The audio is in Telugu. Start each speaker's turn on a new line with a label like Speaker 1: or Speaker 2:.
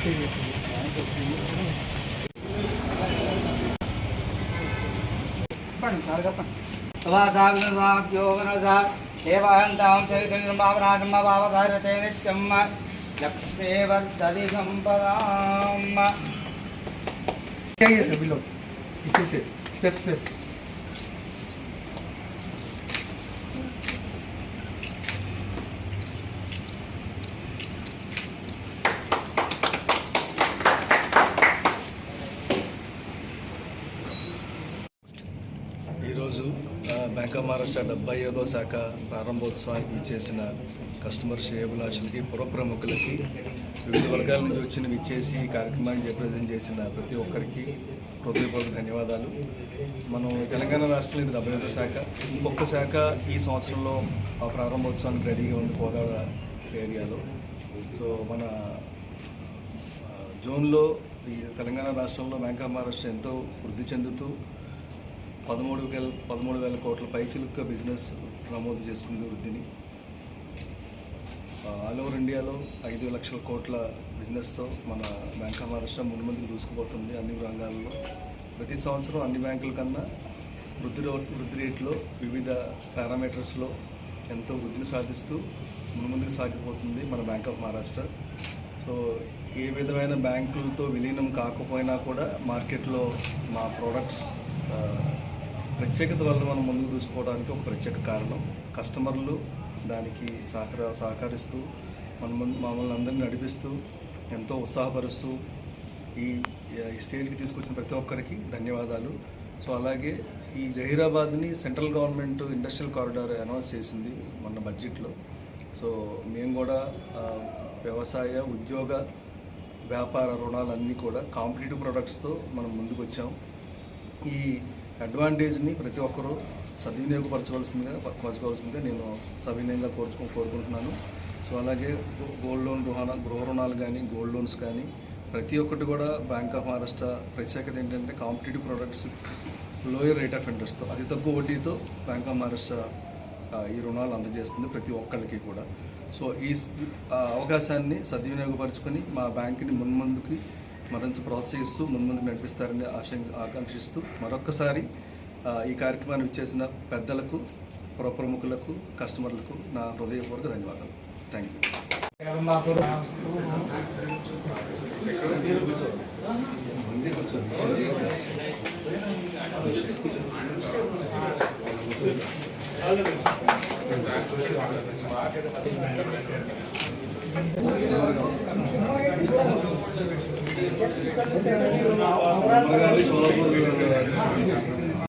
Speaker 1: स्टेप स्टेप ఈరోజు బ్యాంక్ ఆఫ్ మహారాష్ట్ర 75వ శాఖ ప్రారంభోత్సవానికి విచ్చేసిన కస్టమర్ శ్రేయోభిలాషులకి పురప్రముఖులకి వివిధ వర్గాల నుంచి వచ్చిన విచ్చేసి ఈ కార్యక్రమాన్ని జయప్రదం చేసిన ప్రతి ఒక్కరికి హృదయపూర్వక ధన్యవాదాలు. మనం తెలంగాణ రాష్ట్రంలో ఇది 75వ శాఖ. ఇంకొక శాఖ ఈ సంవత్సరంలో ఆ ప్రారంభోత్సవానికి రెడీగా ఉంది గోదావరి ఏరియాలో. సో మన జోన్లో ఈ తెలంగాణ రాష్ట్రంలో బ్యాంక్ ఆఫ్ మహారాష్ట్ర ఎంతో వృద్ధి చెందుతూ 13,000 కోట్ల పైచిలుక్క బిజినెస్ నమోదు చేసుకుంది వృద్ధిని. ఆల్ ఓవర్ ఇండియాలో 5 లక్షల కోట్ల బిజినెస్తో మన బ్యాంక్ ఆఫ్ మహారాష్ట్ర ముందుకు దూసుకుపోతుంది. అన్ని రంగాల్లో ప్రతి సంవత్సరం అన్ని బ్యాంకుల కన్నా వృద్ధి రేట్లో వివిధ పారామీటర్స్లో ఎంతో వృద్ధిని సాధిస్తూ ముందుకు సాగిపోతుంది మన బ్యాంక్ ఆఫ్ మహారాష్ట్ర. సో ఏ విధమైన బ్యాంకులతో విలీనం కాకపోయినా కూడా మార్కెట్లో మా ప్రోడక్ట్స్ ప్రత్యేకత వల్ల మనం ముందుకు తీసుకోవడానికి ఒక ప్రత్యేక కారణం. కస్టమర్లు దానికి సహకరిస్తూ మమ్మల్ని అందరినీ నడిపిస్తూ ఎంతో ఉత్సాహపరుస్తూ ఈ స్టేజ్కి తీసుకొచ్చిన ప్రతి ఒక్కరికి ధన్యవాదాలు. సో అలాగే ఈ జహీరాబాద్ని central government industrial corridor announce చేసింది మొన్న బడ్జెట్లో. సో మేము కూడా వ్యవసాయ ఉద్యోగ వ్యాపార రుణాలన్నీ కూడా కాంపిటేటివ్ ప్రొడక్ట్స్తో మనం ముందుకు వచ్చాం. ఈ అడ్వాంటేజ్ని ప్రతి ఒక్కరూ సద్వినియోగపరచవలసిందిగా నేను సవినయంగా కోరుకుంటున్నాను. సో అలాగే గోల్డ్ లోన్ గృహ రుణాలు కానీ గోల్డ్ లోన్స్ కానీ ప్రతి ఒక్కటి కూడా బ్యాంక్ ఆఫ్ మహారాష్ట్ర ప్రత్యేకత ఏంటంటే competitive products lower rate of ఇంట్రెస్ట్తో అతి తక్కువ వడ్డీతో బ్యాంక్ ఆఫ్ మహారాష్ట్ర ఈ రుణాలు అందజేస్తుంది ప్రతి ఒక్కరికి కూడా. సో ఈ అవకాశాన్ని సద్వినియోగపరుచుకొని మా బ్యాంకుని ముందుకి మరింత ప్రోత్సహిస్తూ ముందుకు నడిపిస్తారని ఆకాంక్షిస్తూ మరొక్కసారి ఈ కార్యక్రమాన్ని ఇచ్చేసిన పెద్దలకు పురప్రముఖులకు కస్టమర్లకు నా హృదయపూర్వక ధన్యవాదాలు. Thank you.